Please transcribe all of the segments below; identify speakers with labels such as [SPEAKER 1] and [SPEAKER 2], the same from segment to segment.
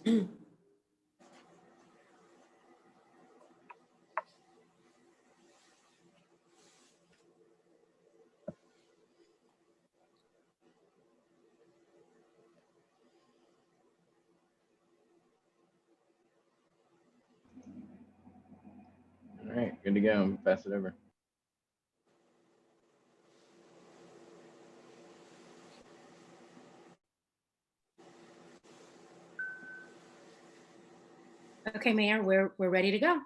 [SPEAKER 1] All right, good to go. Pass it over.
[SPEAKER 2] Okay, Mayor, we're ready to go.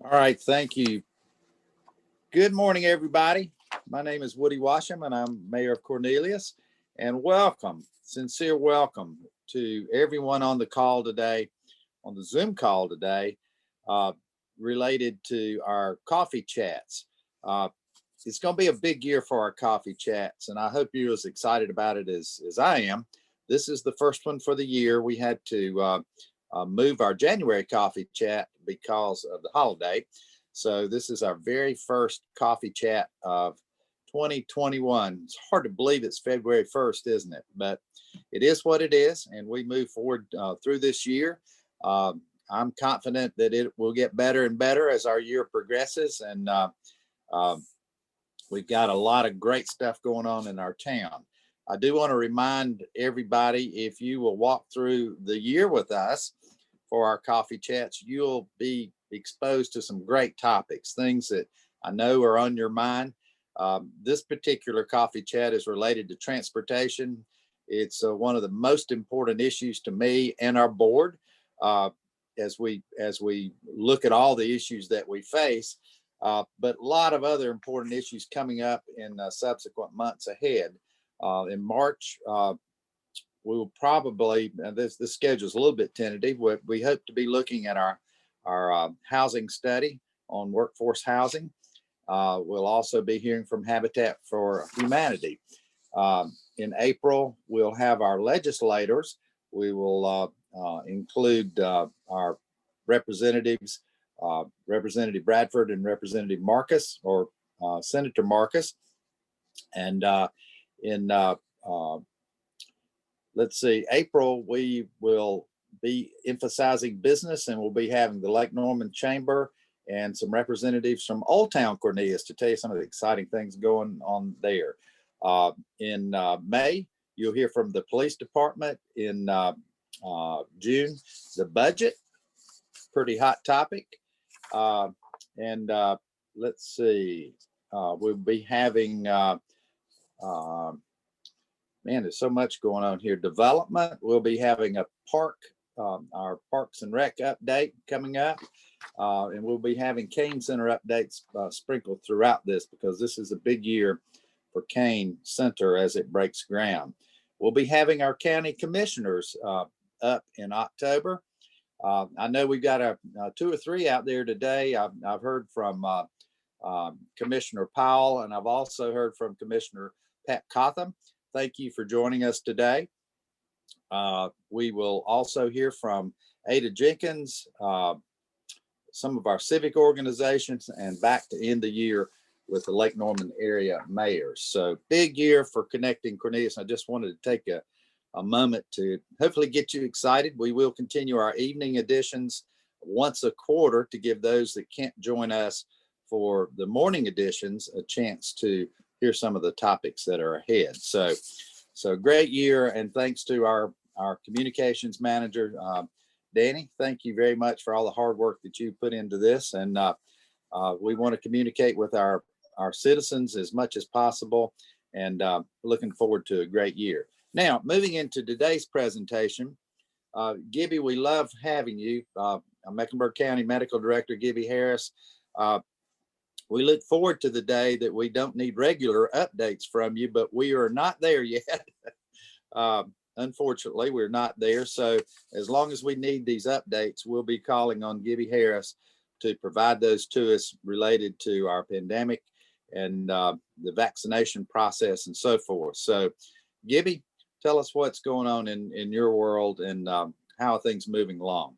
[SPEAKER 3] All right, thank you. Good morning, everybody. My name is Woody Washam, and I'm Mayor of Cornelius. And welcome, sincere welcome to everyone on the call today, on the Zoom call today, related to our coffee chats. It's going to be a big year for our coffee chats, and I hope you're as excited about it as I am. This is the first one for the year. We had to move our January coffee chat because of the holiday. So this is our very first coffee chat of 2021. It's hard to believe it's February 1st, isn't it? But it is what it is, and we move forward through this year. I'm confident that it will get better and better as our year progresses, and we've got a lot of great stuff going on in our town. I do want to remind everybody, if you will walk through the year with us for our coffee chats, you'll be exposed to some great topics, things that I know are on your mind. This particular coffee chat is related to transportation. It's one of the most important issues to me and our board as we look at all the issues that we face, but a lot of other important issues coming up in subsequent months ahead. In March, we will probably, this schedule is a little bit tentative. We hope to be looking at our housing study on workforce housing. We'll also be hearing from Habitat for Humanity. In April, we'll have our legislators. We will include our representatives, Representative Bradford and Representative Marcus, or Senator Marcus. And in let's see, April, we will be emphasizing business, and we'll be having the Lake Norman Chamber and some representatives from Old Town Cornelius to tell you some of the exciting things going on there. In May, you'll hear from the police department. In June, the budget, pretty hot topic. And let's see, we'll be having, man, there's so much going on here. Development, we'll be having a park, our Parks and Rec update coming up. And we'll be having Kane Center updates sprinkled throughout this, because this is a big year for Kane Center as it breaks ground. We'll be having our county commissioners up in October. I know we've got 2 or 3 out there today. I've heard from Commissioner Powell, and I've also heard from Commissioner Pat Cotham. Thank you for joining us today. We will also hear from Ada Jenkins, some of our civic organizations, and back to end the year with the Lake Norman area mayors. So big year for Connecting Cornelius. I just wanted to take a moment to hopefully get you excited. We will continue our evening editions once a quarter to give those that can't join us for the morning editions a chance to hear some of the topics that are ahead. So great year, and thanks to our communications manager, Danny. Thank you very much for all the hard work that you put into this. And we want to communicate with our citizens as much as possible, and looking forward to a great year. Now, moving into today's presentation, Gibby, we love having you. Mecklenburg County Medical Director Gibby Harris. We look forward to the day that we don't need regular updates from you, but we are not there yet. Unfortunately, we're not there. So as long as we need these updates, we'll be calling on Gibby Harris to provide those to us related to our pandemic and the vaccination process and so forth. So Gibby, tell us what's going on in your world, and how are things moving along?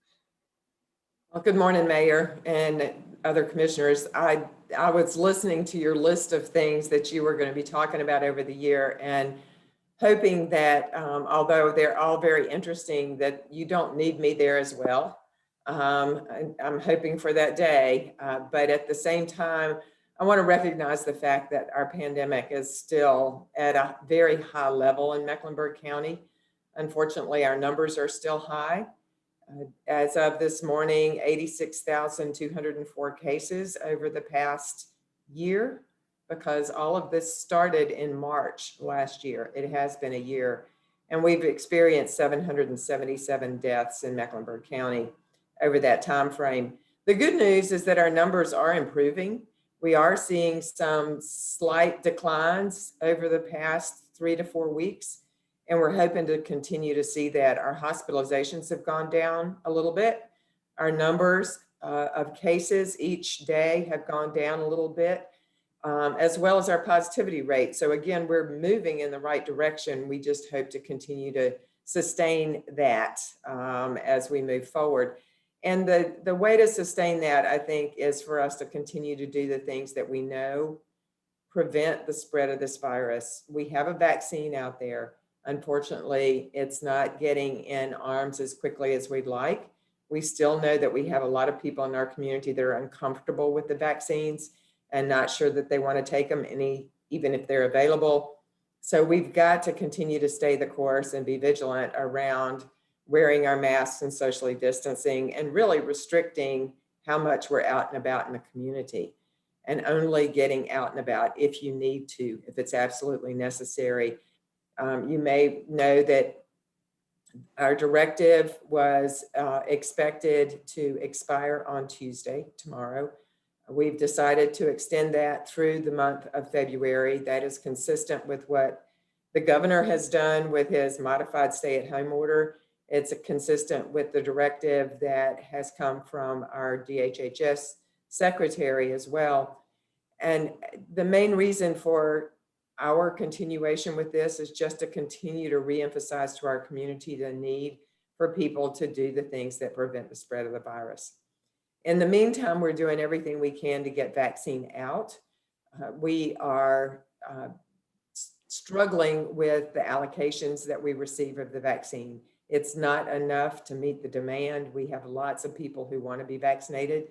[SPEAKER 4] Well, good morning, Mayor and other commissioners. I was listening to your list of things that you were going to be talking about over the year, and hoping that although they're all very interesting, that you don't need me there as well. I'm hoping for that day, but at the same time, I want to recognize the fact that our pandemic is still at a very high level in Mecklenburg County. Unfortunately, our numbers are still high. As of this morning, 86,204 cases over the past year, because all of this started in March last year. It has been a year, and we've experienced 777 deaths in Mecklenburg County over that time frame. The good news is that our numbers are improving. We are seeing some slight declines over the past 3 to 4 weeks, and we're hoping to continue to see that. Our hospitalizations have gone down a little bit. Our numbers of cases each day have gone down a little bit, as well as our positivity rate. So again, we're moving in the right direction. We just hope to continue to sustain that as we move forward. And the way to sustain that, I think, is for us to continue to do the things that we know prevent the spread of this virus. We have a vaccine out there. Unfortunately, it's not getting in arms as quickly as we'd like. We still know that we have a lot of people in our community that are uncomfortable with the vaccines and not sure that they want to take them even if they're available. So we've got to continue to stay the course and be vigilant around wearing our masks and socially distancing and really restricting how much we're out and about in the community, and only getting out and about if you need to, if it's absolutely necessary. You may know that our directive was expected to expire on Tuesday, tomorrow. We've decided to extend that through the month of February. That is consistent with what the governor has done with his modified stay-at-home order. It's consistent with the directive that has come from our DHHS secretary as well. And the main reason for our continuation with this is just to continue to reemphasize to our community the need for people to do the things that prevent the spread of the virus. In the meantime, we're doing everything we can to get vaccine out. We are struggling with the allocations that we receive of the vaccine. It's not enough to meet the demand. We have lots of people who want to be vaccinated,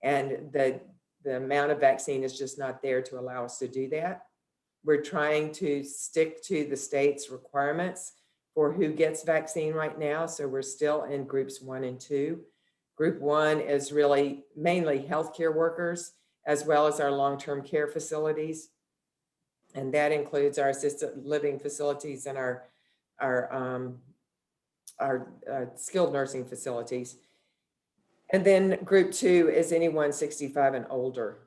[SPEAKER 4] and the amount of vaccine is just not there to allow us to do that. We're trying to stick to the state's requirements for who gets vaccine right now. So we're still in groups 1 and 2. Group 1 is really mainly healthcare workers, as well as our long-term care facilities. And that includes our assisted living facilities and our skilled nursing facilities. And then group 2 is anyone 65 and older.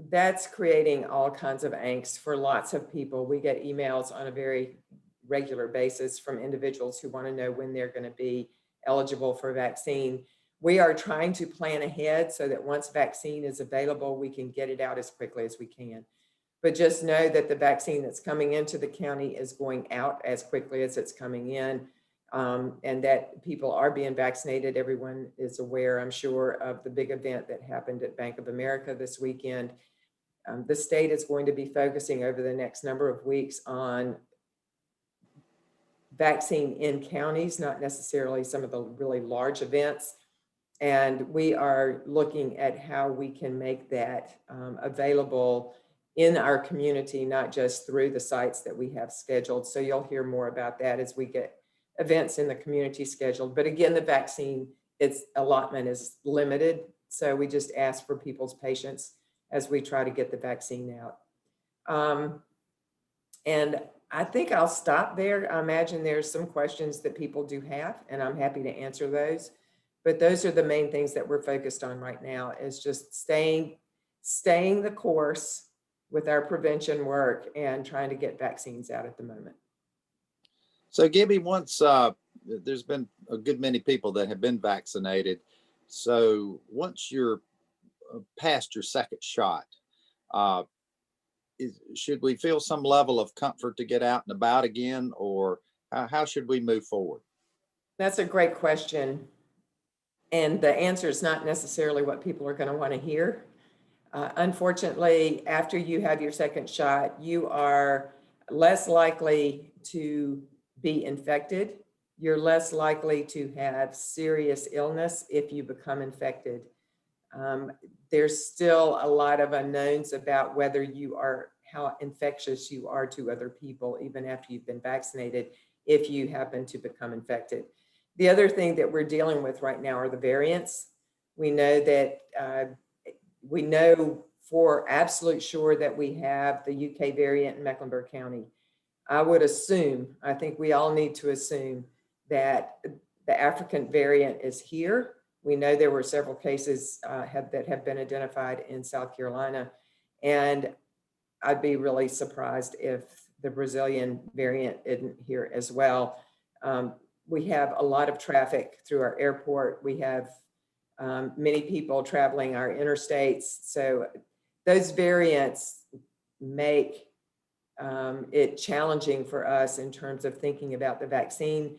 [SPEAKER 4] That's creating all kinds of angst for lots of people. We get emails on a very regular basis from individuals who want to know when they're going to be eligible for vaccine. We are trying to plan ahead so that once vaccine is available, we can get it out as quickly as we can. But just know that the vaccine that's coming into the county is going out as quickly as it's coming in, and that people are being vaccinated. Everyone is aware, I'm sure, of the big event that happened at Bank of America this weekend. The state is going to be focusing over the next number of weeks on vaccine in counties, not necessarily some of the really large events. And we are looking at how we can make that available in our community, not just through the sites that we have scheduled. So you'll hear more about that as we get events in the community scheduled. But again, the vaccine, its allotment is limited. So we just ask for people's patience as we try to get the vaccine out. And I think I'll stop there. I imagine there's some questions that people do have, and I'm happy to answer those. But those are the main things that we're focused on right now, is just staying the course with our prevention work and trying to get vaccines out at the moment.
[SPEAKER 3] So Gibby, once there's been a good many people that have been vaccinated. So once you're past your second shot, should we feel some level of comfort to get out and about again, or how should we move forward?
[SPEAKER 4] That's a great question. And the answer is not necessarily what people are going to want to hear. Unfortunately, after you have your second shot, you are less likely to be infected. You're less likely to have serious illness if you become infected. There's still a lot of unknowns about whether you are, how infectious you are to other people, even after you've been vaccinated, if you happen to become infected. The other thing that we're dealing with right now are the variants. We know that, we know for absolute sure that we have the UK variant in Mecklenburg County. I would assume, I think we all need to assume that the African variant is here. We know there were several cases that have been identified in South Carolina, and I'd be really surprised if the Brazilian variant isn't here as well. We have a lot of traffic through our airport. We have many people traveling our interstates. So those variants make it challenging for us in terms of thinking about the vaccine.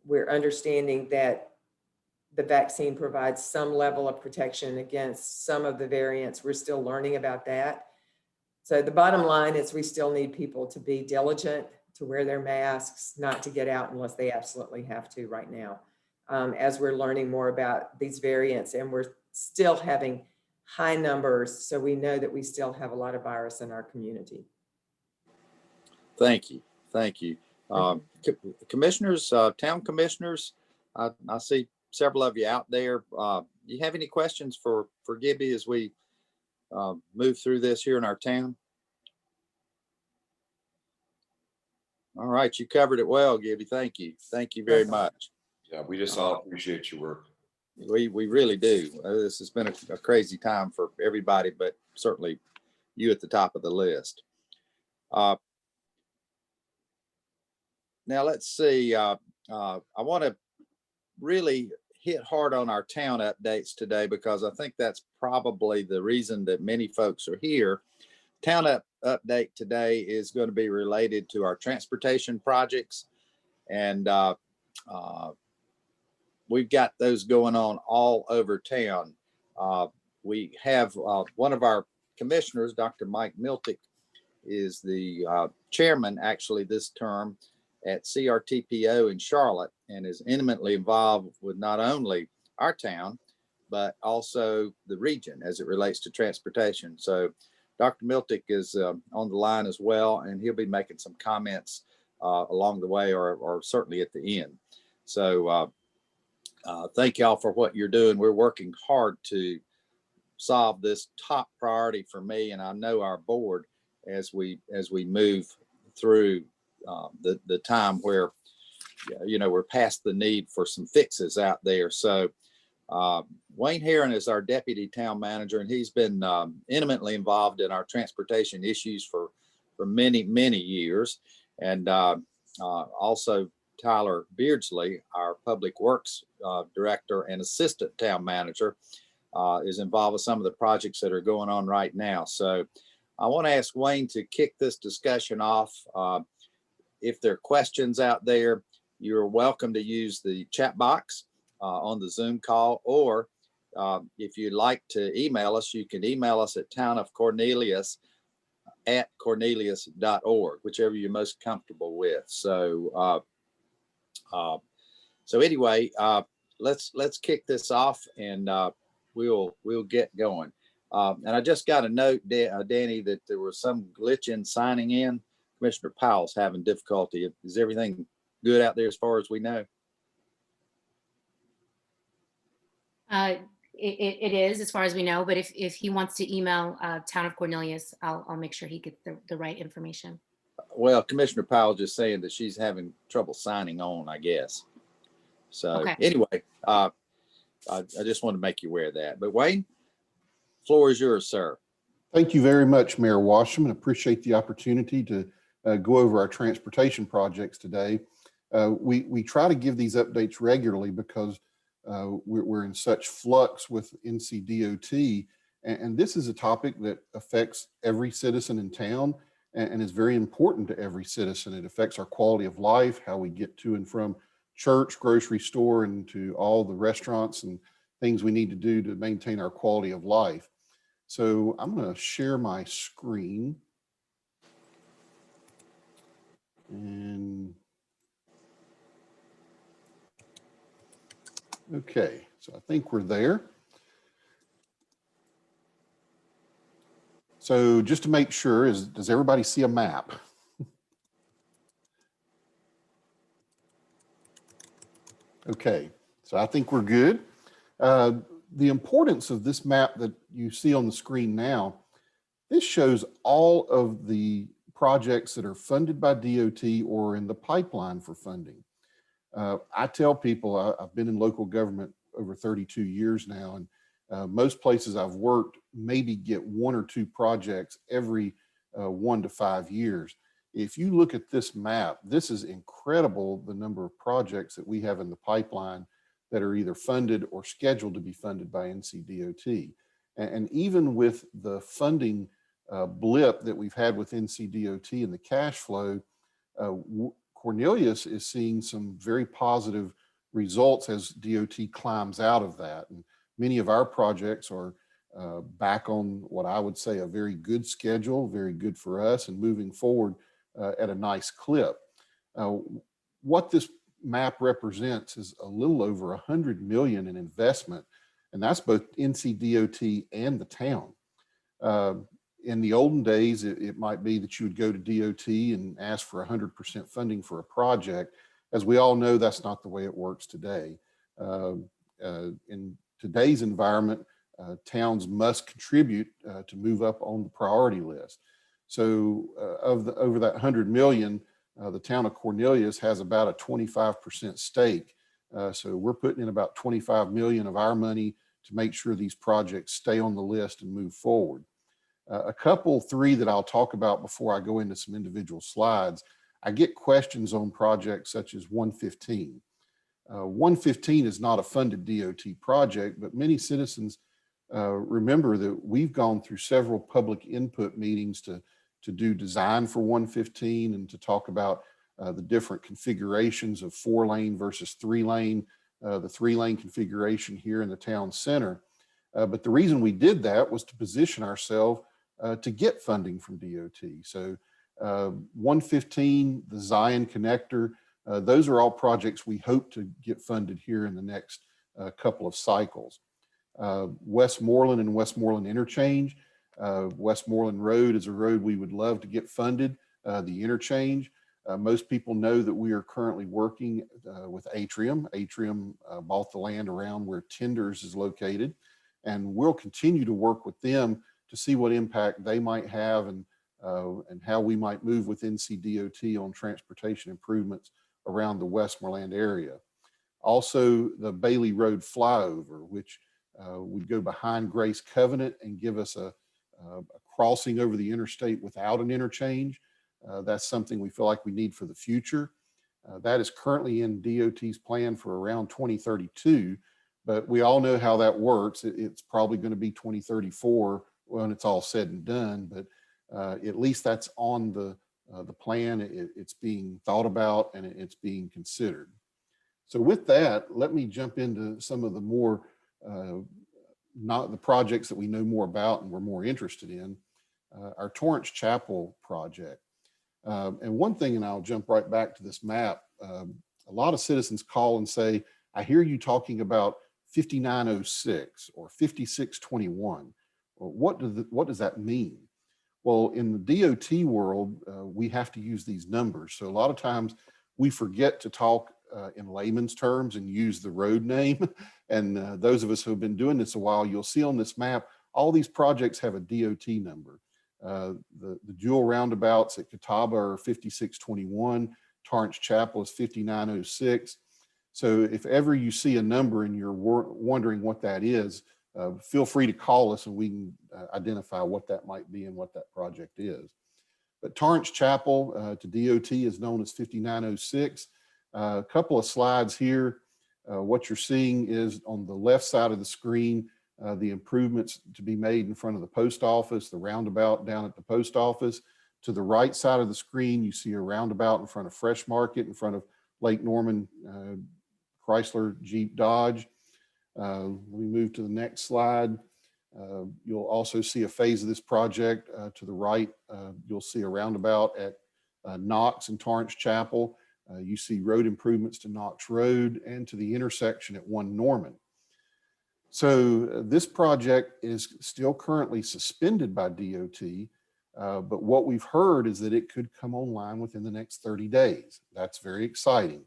[SPEAKER 4] We're understanding that the vaccine provides some level of protection against some of the variants. We're still learning about that. So the bottom line is we still need people to be diligent, to wear their masks, not to get out unless they absolutely have to right now. As we're learning more about these variants, and we're still having high numbers, so we know that we still have a lot of virus in our community.
[SPEAKER 3] Thank you. Thank you. Commissioners, town commissioners, I see several of you out there. You have any questions for Gibby as we move through this here in our town? All right, you covered it well, Gibby. Thank you. Thank you very much.
[SPEAKER 5] Yeah, we just all appreciate your work.
[SPEAKER 3] We really do. This has been a crazy time for everybody, but certainly you at the top of the list. Now let's see. I want to really hit hard on our town updates today because I think that's probably the reason that many folks are here. Town update today is going to be related to our transportation projects, and we've got those going on all over town. We have one of our commissioners, Dr. Mike Miltick, is the chairman actually this term at CRTPO in Charlotte, and is intimately involved with not only our town, but also the region as it relates to transportation. So Dr. Miltick is on the line as well, and he'll be making some comments along the way or certainly at the end. So thank y'all for what you're doing. We're working hard to solve this top priority for me, and I know our board as we move through the time where, you know, we're past the need for some fixes out there. So Wayne Heron is our deputy town manager, and he's been intimately involved in our transportation issues for many, many years. And also Tyler Beardsley, our public works director and assistant town manager, is involved with some of the projects that are going on right now. So I want to ask Wayne to kick this discussion off. If there are questions out there, you're welcome to use the chat box on the Zoom call, or if you'd like to email us, you can email us at townofcornelius@cornelius.org, whichever you're most comfortable with. So anyway, let's kick this off, and we'll get going. And I just got a note, Danny, that there was some glitch in signing in. Commissioner Powell's having difficulty. Is everything good out there as far as we know?
[SPEAKER 2] It is, as far as we know, but if he wants to email Town of Cornelius, I'll make sure he gets the right information.
[SPEAKER 3] Well, Commissioner Powell just saying that she's having trouble signing on, I guess. So
[SPEAKER 2] Okay.
[SPEAKER 3] Anyway, I just want to make you aware of that. But Wayne, floor is yours, sir.
[SPEAKER 6] Thank you very much, Mayor Wasserman. Appreciate the opportunity to go over our transportation projects today. We try to give these updates regularly because we're in such flux with NCDOT, and this is a topic that affects every citizen in town and is very important to every citizen. It affects our quality of life, how we get to and from church, grocery store, and to all the restaurants and things we need to do to maintain our quality of life. So I'm going to share my screen. And okay, so I think we're there. So just to make sure, does everybody see a map? Okay, so I think we're good. The importance of this map that you see on the screen now, this shows all of the projects that are funded by DOT or in the pipeline for funding. I tell people I've been in local government over 32 years now, and most places I've worked maybe get 1 or 2 projects every 1 to 5 years. If you look at this map, this is incredible, the number of projects that we have in the pipeline that are either funded or scheduled to be funded by NCDOT. And even with the funding blip that we've had with NCDOT and the cash flow, Cornelius is seeing some very positive results as DOT climbs out of that. And many of our projects are back on what I would say a very good schedule, very good for us, and moving forward at a nice clip. What this map represents is a little over 100 million in investment, and that's both NCDOT and the town. In the olden days, it might be that you would go to DOT and ask for 100% funding for a project. As we all know, that's not the way it works today. In today's environment, towns must contribute to move up on the priority list. So over that 100 million, the town of Cornelius has about a 25% stake. So we're putting in about 25 million of our money to make sure these projects stay on the list and move forward. Three that I'll talk about before I go into some individual slides. I get questions on projects such as 115. 115 is not a funded DOT project, but many citizens remember that we've gone through several public input meetings to do design for 115 and to talk about the different configurations of 4-lane versus 3-lane, the 3-lane configuration here in the town center. But the reason we did that was to position ourselves to get funding from DOT. So 115, the Zion connector, those are all projects we hope to get funded here in the next couple of cycles. Westmoreland and Westmoreland interchange. Westmoreland Road is a road we would love to get funded, the interchange. Most people know that we are currently working with Atrium. Atrium bought the land around where Tenders is located, and we'll continue to work with them to see what impact they might have and how we might move with NCDOT on transportation improvements around the Westmoreland area. Also, the Bailey Road flyover, which would go behind Grace Covenant and give us a crossing over the interstate without an interchange. That's something we feel like we need for the future. That is currently in DOT's plan for around 2032, but we all know how that works. It's probably going to be 2034 when it's all said and done, but at least that's on the plan. It's being thought about and it's being considered. So with that, let me jump into some of the more, not the projects that we know more about and we're more interested in. Our Torrance Chapel project. And one thing, and I'll jump right back to this map, a lot of citizens call and say, I hear you talking about 5906 or 5621. Well, what does that mean? Well, in the DOT world, we have to use these numbers. So a lot of times we forget to talk in layman's terms and use the road name. And those of us who have been doing this a while, you'll see on this map, all these projects have a DOT number. The dual roundabouts at Catawba are 5621, Torrance Chapel is 5906. So if ever you see a number and you're wondering what that is, feel free to call us and we can identify what that might be and what that project is. But Torrance Chapel to DOT is known as 5906. A couple of slides here. What you're seeing is on the left side of the screen, the improvements to be made in front of the post office, the roundabout down at the post office. To the right side of the screen, you see a roundabout in front of Fresh Market, in front of Lake Norman, Chrysler, Jeep, Dodge. Let me move to the next slide. You'll also see a phase of this project. To the right, you'll see a roundabout at Knox and Torrance Chapel. You see road improvements to Knox Road and to the intersection at 1 Norman. So this project is still currently suspended by DOT, but what we've heard is that it could come online within the next 30 days. That's very exciting.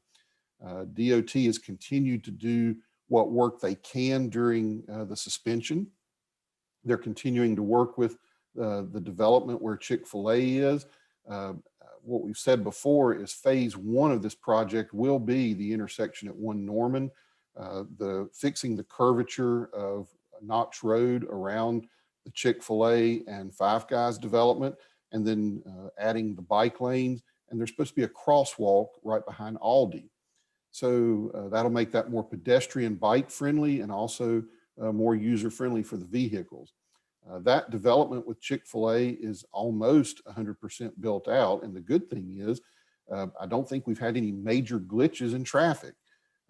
[SPEAKER 6] DOT has continued to do what work they can during the suspension. They're continuing to work with the development where Chick-fil-A is. What we've said before is phase 1 of this project will be the intersection at 1 Norman, fixing the curvature of Knox Road around the Chick-fil-A and Five Guys development, and then adding the bike lanes. And there's supposed to be a crosswalk right behind Aldi. So that'll make that more pedestrian bike friendly and also more user friendly for the vehicles. That development with Chick-fil-A is almost 100% built out. And the good thing is, I don't think we've had any major glitches in traffic.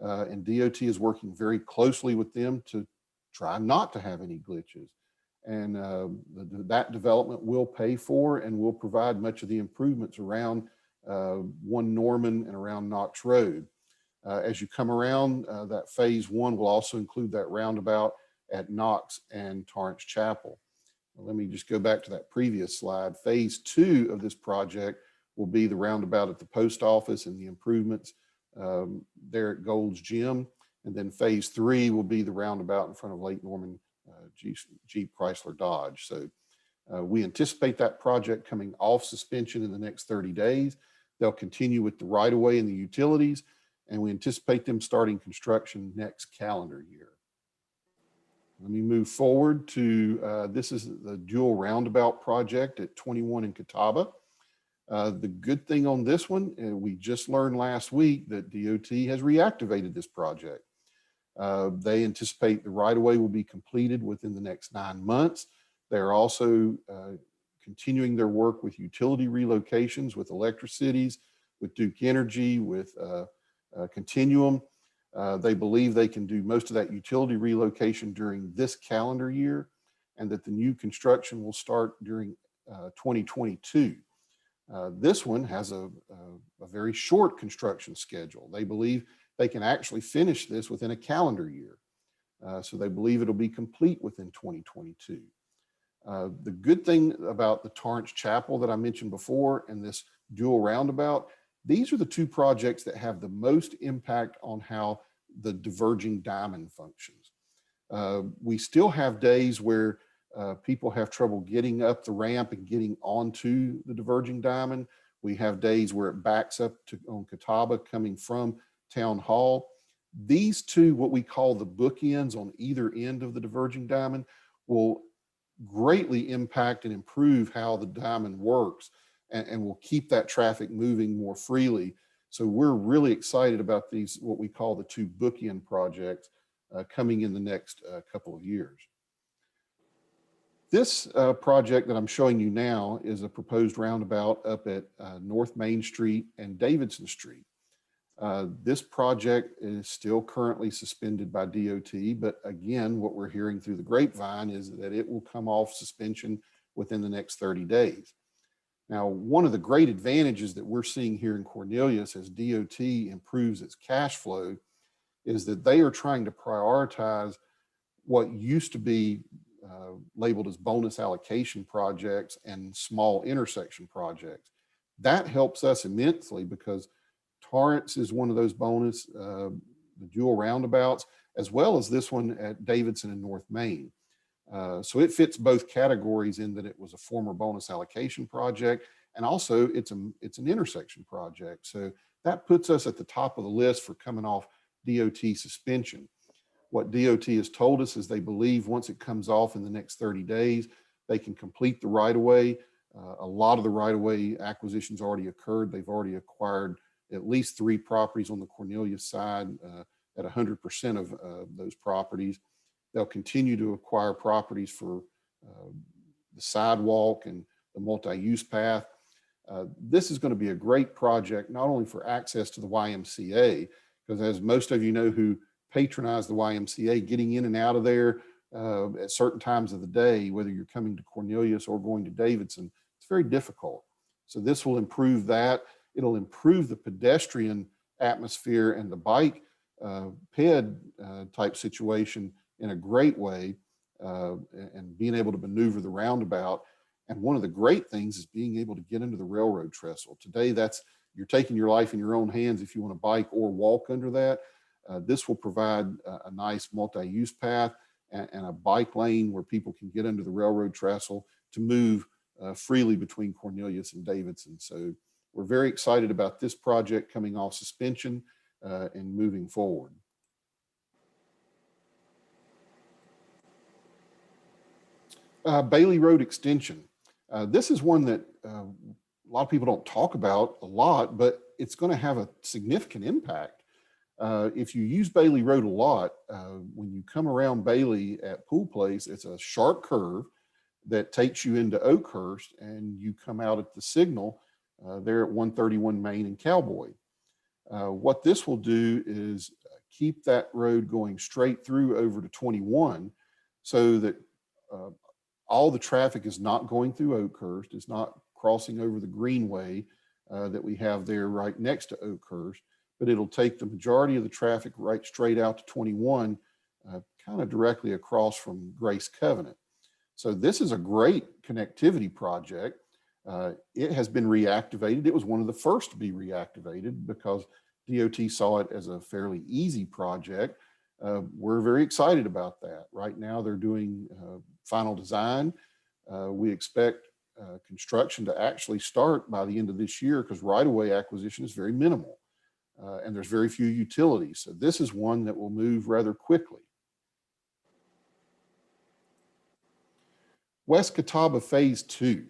[SPEAKER 6] And DOT is working very closely with them to try not to have any glitches. And that development will pay for and will provide much of the improvements around 1 Norman and around Knox Road. As you come around, that phase 1 will also include that roundabout at Knox and Torrance Chapel. Let me just go back to that previous slide. Phase 2 of this project will be the roundabout at the post office and the improvements there at Gold's Gym. And then phase 3 will be the roundabout in front of Lake Norman Jeep Chrysler Dodge. So we anticipate that project coming off suspension in the next 30 days. They'll continue with the right-of-way and the utilities, and we anticipate them starting construction next calendar year. Let me move forward to, this is the dual roundabout project at 21 in Catawba. The good thing on this one, we just learned last week that DOT has reactivated this project. They anticipate the right-of-way will be completed within the next 9 months. They're also continuing their work with utility relocations, with Electricities, with Duke Energy, with Continuum. They believe they can do most of that utility relocation during this calendar year, and that the new construction will start during 2022. This one has a very short construction schedule. They believe they can actually finish this within a calendar year. So they believe it'll be complete within 2022. The good thing about the Torrance Chapel that I mentioned before and this dual roundabout, these are the 2 projects that have the most impact on how the diverging diamond functions. We still have days where people have trouble getting up the ramp and getting onto the diverging diamond. We have days where it backs up on Catawba coming from Town Hall. These 2, what we call the bookends on either end of the diverging diamond, will greatly impact and improve how the diamond works, and will keep that traffic moving more freely. So we're really excited about these, what we call the 2 bookend projects coming in the next couple of years. This project that I'm showing you now is a proposed roundabout up at North Main Street and Davidson Street. This project is still currently suspended by DOT, but again, what we're hearing through the grapevine is that it will come off suspension within the next 30 days. Now, one of the great advantages that we're seeing here in Cornelius as DOT improves its cash flow is that they are trying to prioritize what used to be labeled as bonus allocation projects and small intersection projects. That helps us immensely because Torrance is one of those bonus, the dual roundabouts, as well as this one at Davidson and North Main. So it fits both categories in that it was a former bonus allocation project, and also it's an intersection project. So that puts us at the top of the list for coming off DOT suspension. What DOT has told us is they believe once it comes off in the next 30 days, they can complete the right-of-way. A lot of the right-of-way acquisitions already occurred. They've already acquired at least 3 properties on the Cornelius side at 100% of those properties. They'll continue to acquire properties for the sidewalk and the multi-use path. This is going to be a great project, not only for access to the YMCA, because as most of you know who patronize the YMCA, getting in and out of there at certain times of the day, whether you're coming to Cornelius or going to Davidson, it's very difficult. So this will improve that. It'll improve the pedestrian atmosphere and the bike ped type situation in a great way, and being able to maneuver the roundabout. And one of the great things is being able to get under the railroad trestle. Today, you're taking your life in your own hands if you want to bike or walk under that. This will provide a nice multi-use path and a bike lane where people can get under the railroad trestle to move freely between Cornelius and Davidson. So we're very excited about this project coming off suspension and moving forward. Bailey Road Extension. This is one that a lot of people don't talk about a lot, but it's going to have a significant impact. If you use Bailey Road a lot, when you come around Bailey at Pool Place, it's a sharp curve that takes you into Oakhurst, and you come out at the signal there at 131 Main and Cowboy. What this will do is keep that road going straight through over to 21 so that all the traffic is not going through Oakhurst, is not crossing over the greenway that we have there right next to Oakhurst, but it'll take the majority of the traffic right straight out to 21, kind of directly across from Grace Covenant. So this is a great connectivity project. It has been reactivated. It was one of the first to be reactivated because DOT saw it as a fairly easy project. We're very excited about that. Right now they're doing final design. We expect construction to actually start by the end of this year because right-of-way acquisition is very minimal and there's very few utilities. So this is one that will move rather quickly. West Catawba Phase 2.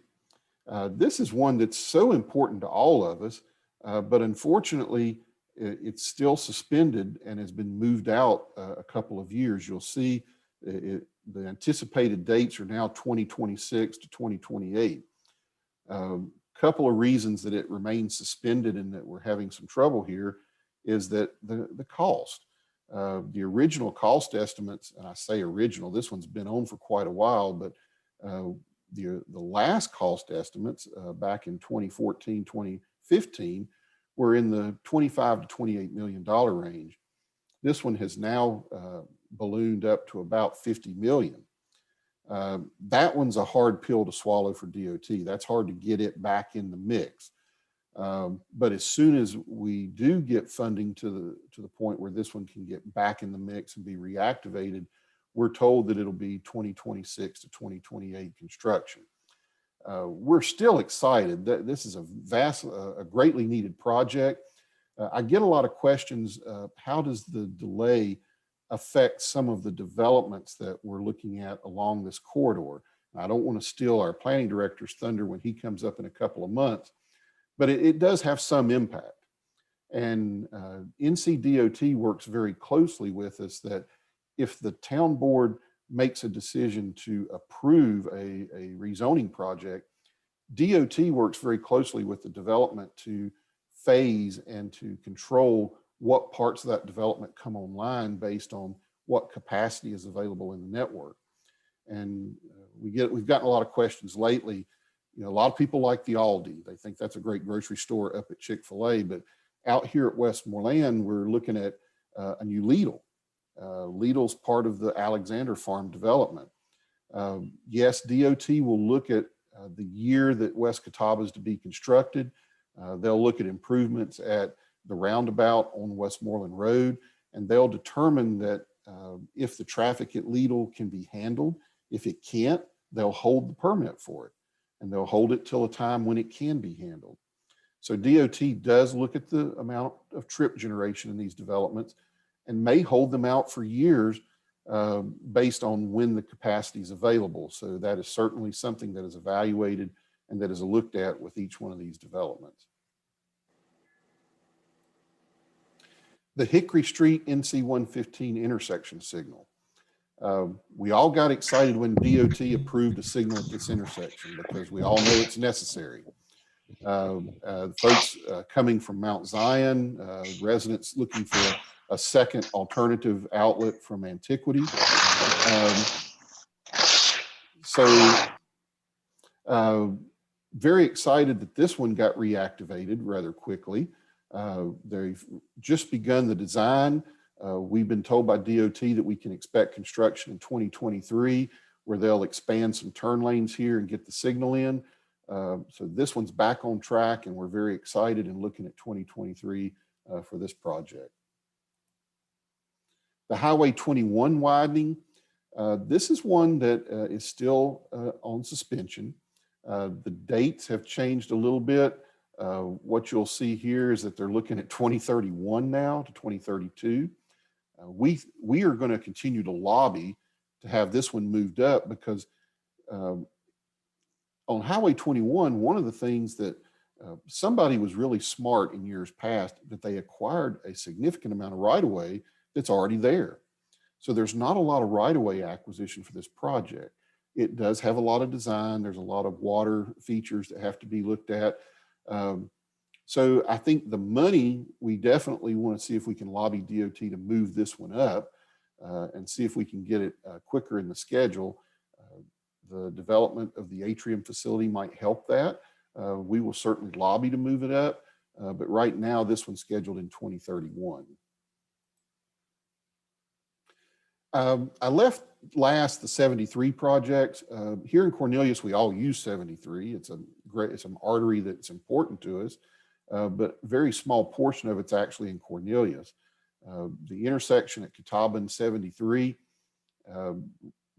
[SPEAKER 6] This is one that's so important to all of us, but unfortunately, it's still suspended and has been moved out a couple of years. You'll see the anticipated dates are now 2026 to 2028. Couple of reasons that it remains suspended and that we're having some trouble here is that the cost. The original cost estimates, and I say original, this one's been on for quite a while, but the last cost estimates back in 2014, 2015 were in the $25 to $28 million range. This one has now ballooned up to about 50 million. That one's a hard pill to swallow for DOT. That's hard to get it back in the mix. But as soon as we do get funding to the point where this one can get back in the mix and be reactivated, we're told that it'll be 2026 to 2028 construction. We're still excited that this is a greatly needed project. I get a lot of questions. How does the delay affect some of the developments that we're looking at along this corridor? I don't want to steal our planning director's thunder when he comes up in a couple of months, but it does have some impact. And NCDOT works very closely with us that if the town board makes a decision to approve a rezoning project, DOT works very closely with the development to phase and to control what parts of that development come online based on what capacity is available in the network. And we've gotten a lot of questions lately. You know, a lot of people like the Aldi. They think that's a great grocery store up at Chick-fil-A, but out here at Westmoreland, we're looking at a new Lidl. Lidl's part of the Alexander Farm development. Yes, DOT will look at the year that West Catawba is to be constructed. They'll look at improvements at the roundabout on Westmoreland Road, and they'll determine that if the traffic at Lidl can be handled. If it can't, they'll hold the permit for it, and they'll hold it till a time when it can be handled. So DOT does look at the amount of trip generation in these developments and may hold them out for years based on when the capacity is available. So that is certainly something that is evaluated and that is looked at with each one of these developments. The Hickory Street NC 115 intersection signal. We all got excited when DOT approved a signal at this intersection because we all know it's necessary. Folks coming from Mount Zion, residents looking for a second alternative outlet from Antiquity. Very excited that this one got reactivated rather quickly. They've just begun the design. We've been told by DOT that we can expect construction in 2023, where they'll expand some turn lanes here and get the signal in. So this one's back on track, and we're very excited and looking at 2023 for this project. The Highway 21 widening, this is one that is still on suspension. The dates have changed a little bit. What you'll see here is that they're looking at 2031 now to 2032. We are going to continue to lobby to have this one moved up because on Highway 21, one of the things that somebody was really smart in years past, that they acquired a significant amount of right-of-way that's already there. So there's not a lot of right-of-way acquisition for this project. It does have a lot of design. There's a lot of water features that have to be looked at. So I think the money, we definitely want to see if we can lobby DOT to move this one up and see if we can get it quicker in the schedule. The development of the atrium facility might help that. We will certainly lobby to move it up, but right now this one's scheduled in 2031. I left last the 73 project. Here in Cornelius, we all use 73. It's an artery that's important to us, but a very small portion of it's actually in Cornelius. The intersection at Catawba and 73,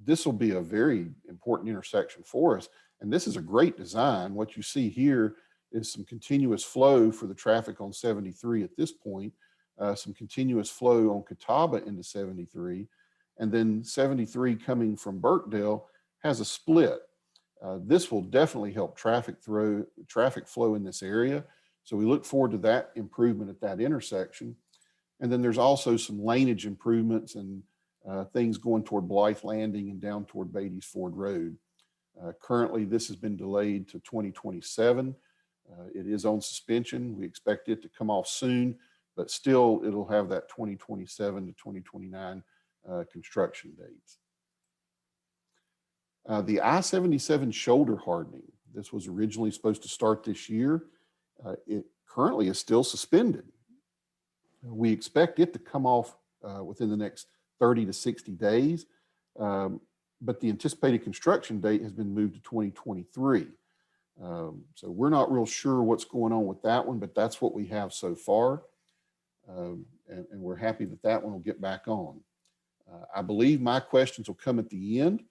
[SPEAKER 6] this will be a very important intersection for us. And this is a great design. What you see here is some continuous flow for the traffic on 73 at this point, some continuous flow on Catawba into 73. And then 73 coming from Burkdale has a split. This will definitely help traffic flow in this area. So we look forward to that improvement at that intersection. And then there's also some laneage improvements and things going toward Blythe Landing and down toward Beatty's Ford Road. Currently, this has been delayed to 2027. It is on suspension. We expect it to come off soon, but still it'll have that 2027 to 2029 construction dates. The I-77 shoulder hardening. This was originally supposed to start this year. It currently is still suspended. We expect it to come off within the next 30 to 60 days, but the anticipated construction date has been moved to 2023. So we're not real sure what's going on with that one, but that's what we have so far. And we're happy that that one will get back on. I believe my questions will come at the end.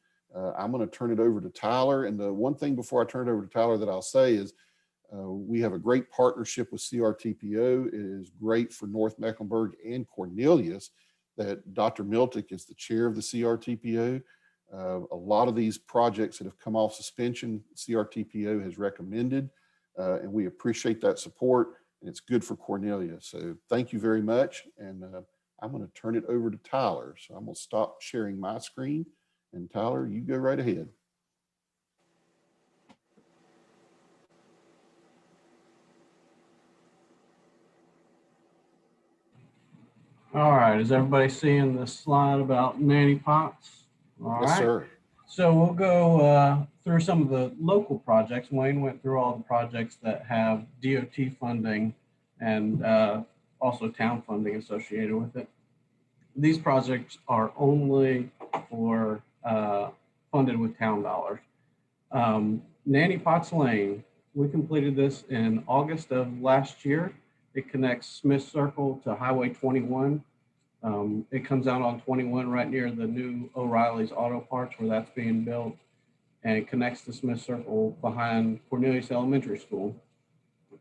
[SPEAKER 6] I'm going to turn it over to Tyler. And the one thing before I turn it over to Tyler that I'll say is we have a great partnership with CRTPO. It is great for North Mecklenburg and Cornelius that Dr. Miltic is the chair of the CRTPO. A lot of these projects that have come off suspension, CRTPO has recommended, and we appreciate that support, and it's good for Cornelius. So thank you very much. And I'm going to turn it over to Tyler. So I'm going to stop sharing my screen, and Tyler, you go right ahead.
[SPEAKER 7] All right, is everybody seeing the slide about Nanny Potts? All
[SPEAKER 6] Yes,
[SPEAKER 7] right.
[SPEAKER 6] sir.
[SPEAKER 7] So we'll go through some of the local projects. Wayne went through all the projects that have DOT funding and also town funding associated with it. These projects are only for funded with town dollars. Nanny Potts Lane, we completed this in August of last year. It connects Smith Circle to Highway 21. It comes out on 21 right near the new O'Reilly's Auto Parts where that's being built, and it connects to Smith Circle behind Cornelius Elementary School.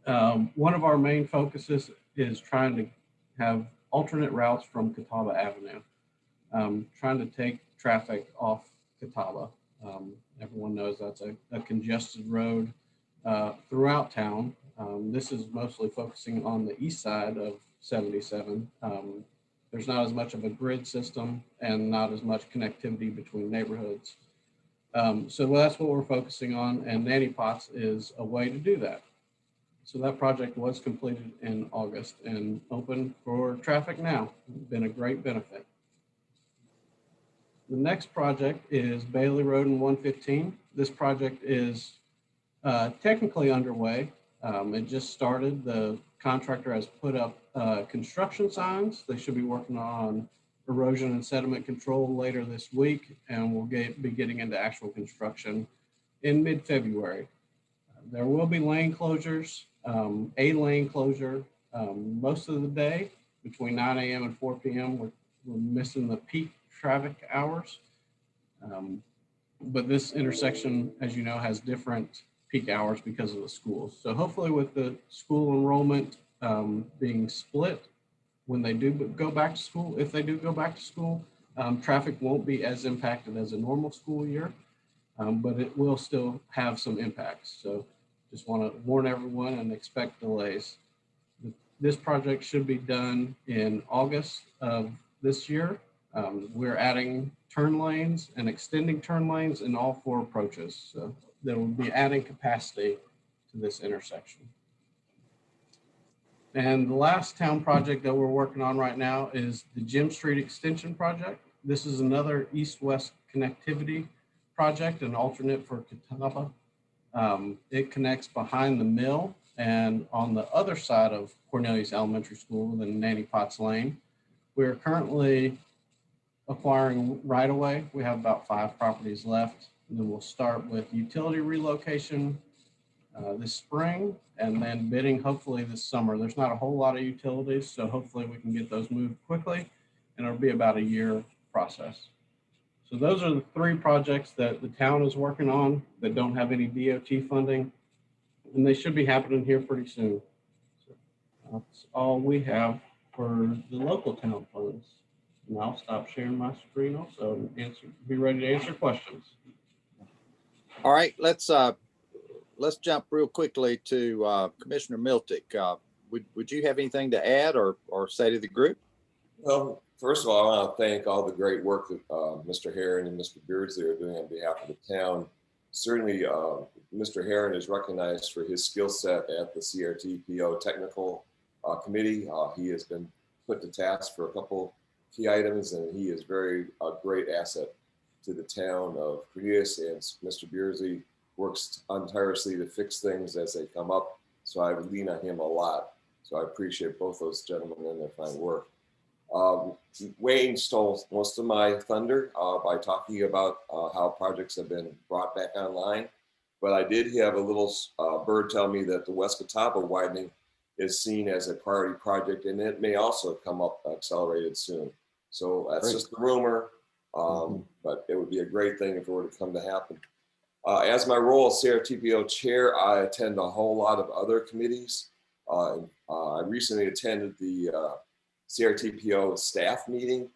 [SPEAKER 7] One of our main focuses is trying to have alternate routes from Catawba Avenue, trying to take traffic off Catawba. Everyone knows that's a congested road throughout town. This is mostly focusing on the east side of 77. There's not as much of a grid system and not as much connectivity between neighborhoods. So that's what we're focusing on, and Nanny Potts is a way to do that. So that project was completed in August and open for traffic now. It's been a great benefit. The next project is Bailey Road and 115. This project is technically underway. It just started. The contractor has put up construction signs. They should be working on erosion and sediment control later this week, and we'll be getting into actual construction in mid-February. There will be lane closures, a lane closure most of the day between 9 a.m. and 4 p.m. We're missing the peak traffic hours. But this intersection, as you know, has different peak hours because of the schools. So hopefully with the school enrollment being split, when they do go back to school, if they do go back to school, traffic won't be as impacted as a normal school year, but it will still have some impacts. So just want to warn everyone and expect delays. This project should be done in August of this year. We're adding turn lanes and extending turn lanes in all 4 approaches. So that will be adding capacity to this intersection. And the last town project that we're working on right now is the Jim Street Extension Project. This is another east-west connectivity project, an alternate for Catawba. It connects behind the mill and on the other side of Cornelius Elementary School in Nanny Potts Lane. We're currently acquiring right-of-way. We have about 5 properties left. And then we'll start with utility relocation this spring, and then bidding hopefully this summer. There's not a whole lot of utilities, so hopefully we can get those moved quickly, and it'll be about a year process. So those are the 3 projects that the town is working on that don't have any DOT funding, and they should be happening here pretty soon. So that's all we have for the local town funds. And I'll stop sharing my screen also and be ready to answer questions.
[SPEAKER 3] All right, let's jump real quickly to Commissioner Miltick. Would you have anything to add or say to the group?
[SPEAKER 5] Well, first of all, I want to thank all the great work that Mr. Herron and Mr. Beardsley are doing on behalf of the town. Certainly, Mr. Herron is recognized for his skill set at the CRTPO Technical Committee. He has been put to task for a couple key items, and he is a great asset to the town of Cornelius. And Mr. Beardsley works tirelessly to fix things as they come up. So I would lean on him a lot. So I appreciate both those gentlemen and their fine work. Wayne stole most of my thunder by talking about how projects have been brought back online. But I did have a little bird tell me that the West Catawba widening is seen as a priority project, and it may also come up accelerated soon. So that's just a rumor, but it would be a great thing if it were to come to happen. As my role as CRTPO chair, I attend a whole lot of other committees. I recently attended the CRTPO staff meeting,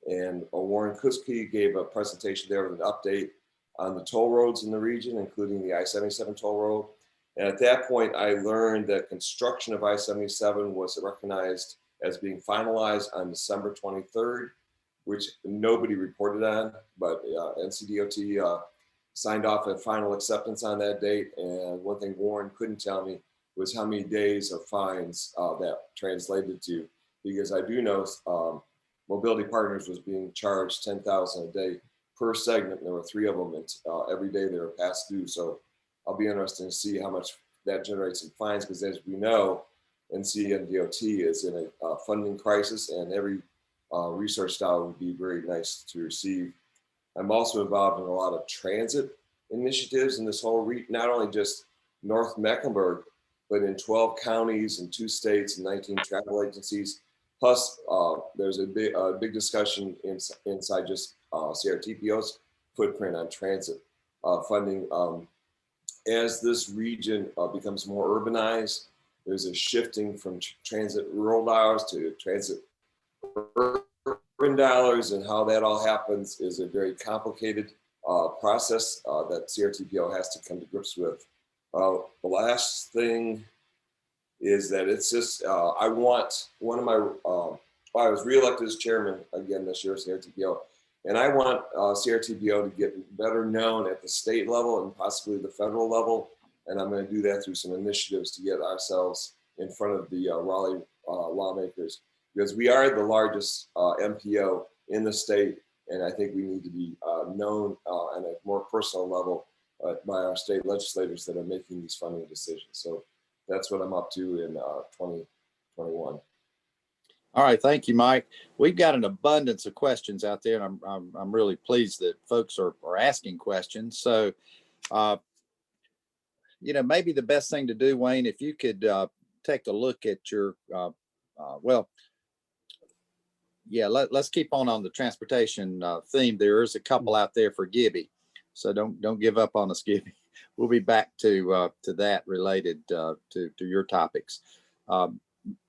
[SPEAKER 5] and Warren Kuski gave a presentation there with an update on the toll roads in the region, including the I-77 toll road. And at that point, I learned that construction of I-77 was recognized as being finalized on December 23rd, which nobody reported on, but NCDOT signed off a final acceptance on that date. And one thing Warren couldn't tell me was how many days of fines that translated to, because I do know Mobility Partners was being charged $10,000 a day per segment. And there were 3 of them, and every day they were past due. So I'll be interested to see how much that generates in fines, because as we know, NCDOT is in a funding crisis, and every resource dollar would be very nice to receive. I'm also involved in a lot of transit initiatives in this whole not only just North Mecklenburg, but in 12 counties and 2 states and 19 travel agencies. Plus, there's a big discussion inside just CRTPO's footprint on transit funding. As this region becomes more urbanized, there's a shifting from transit rural dollars to transit urban dollars, and how that all happens is a very complicated process that CRTPO has to come to grips with. The last thing is that it's just, I want one of my, I was reelected as chairman again this year of CRTPO, and I want CRTPO to get better known at the state level and possibly the federal level. And I'm going to do that through some initiatives to get ourselves in front of the Raleigh lawmakers, because we are the largest MPO in the state. And I think we need to be known on a more personal level by our state legislators that are making these funding decisions. So that's what I'm up to in 2021.
[SPEAKER 3] All right, thank you, Mike. We've got an abundance of questions out there, and I'm really pleased that folks are asking questions. So, maybe the best thing to do, Wayne, if you could take a look at your let's keep on the transportation theme. There is a couple out there for Gibby, so don't give up on us, Gibby. We'll be back to that related to your topics.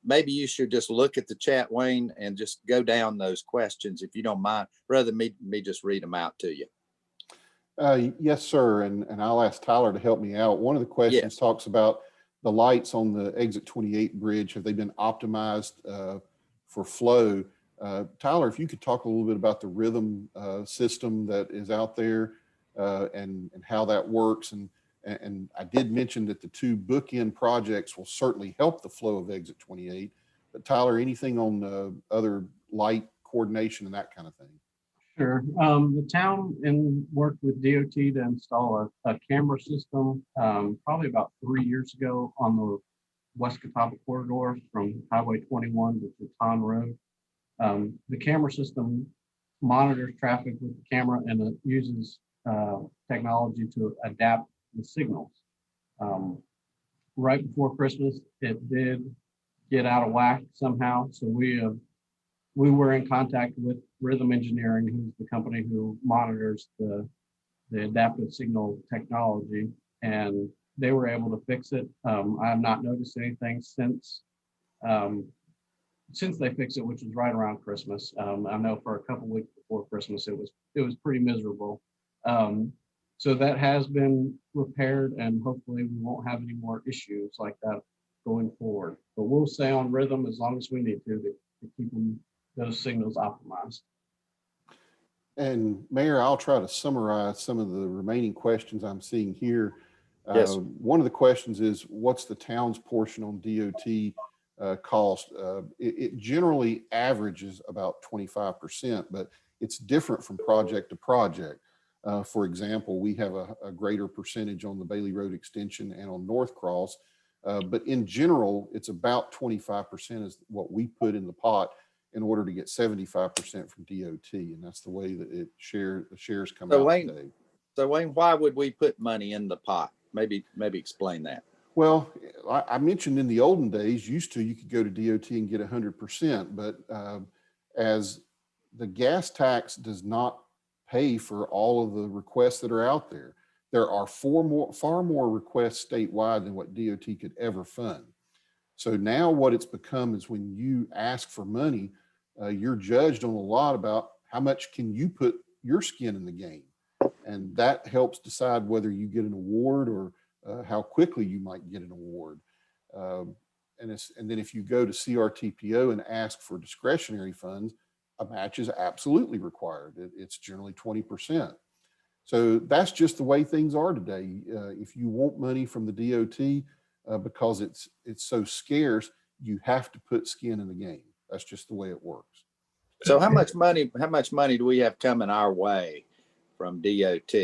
[SPEAKER 3] Maybe you should just look at the chat, Wayne, and just go down those questions if you don't mind, rather than me just read them out to you.
[SPEAKER 6] Yes, sir. And I'll ask Tyler to help me out. One of the questions talks about the lights on the exit 28 bridge. Have they been optimized for flow? Tyler, if you could talk a little bit about the rhythm system that is out there and how that works. And I did mention that the two bookend projects will certainly help the flow of exit 28. But Tyler, anything on the other light coordination and that kind of thing?
[SPEAKER 7] Sure. The town worked with DOT to install a camera system probably about 3 years ago on the West Catawba corridor from Highway 21 to Teton Road. The camera system monitors traffic with the camera, and it uses technology to adapt the signals. Right before Christmas, it did get out of whack somehow. So we were in contact with Rhythm Engineering, who's the company who monitors the adaptive signal technology, and they were able to fix it. I have not noticed anything since they fixed it, which was right around Christmas. I know for a couple weeks before Christmas, it was pretty miserable. So that has been repaired, and hopefully we won't have any more issues like that going forward. But we'll stay on rhythm as long as we need to keep those signals optimized.
[SPEAKER 6] And Mayor, I'll try to summarize some of the remaining questions I'm seeing here.
[SPEAKER 3] Yes.
[SPEAKER 6] One of the questions is, what's the town's portion on DOT cost? It generally averages about 25%, but it's different from project to project. For example, we have a greater percentage on the Bailey Road extension and on North Cross, but in general, it's about 25% is what we put in the pot in order to get 75% from DOT, and that's the way that the shares come out today.
[SPEAKER 3] So Wayne, why would we put money in the pot? Maybe explain that.
[SPEAKER 6] Well, I mentioned in the olden days, you could go to DOT and get 100%, but as the gas tax does not pay for all of the requests that are out there, there are far more requests statewide than what DOT could ever fund. So now what it's become is when you ask for money, you're judged on a lot about how much can you put your skin in the game. And that helps decide whether you get an award or how quickly you might get an award. And then if you go to CRTPO and ask for discretionary funds, a match is absolutely required. It's generally 20%. So that's just the way things are today. If you want money from the DOT, because it's so scarce, you have to put skin in the game. That's just the way it works.
[SPEAKER 3] So how much money do we have coming our way from DOT?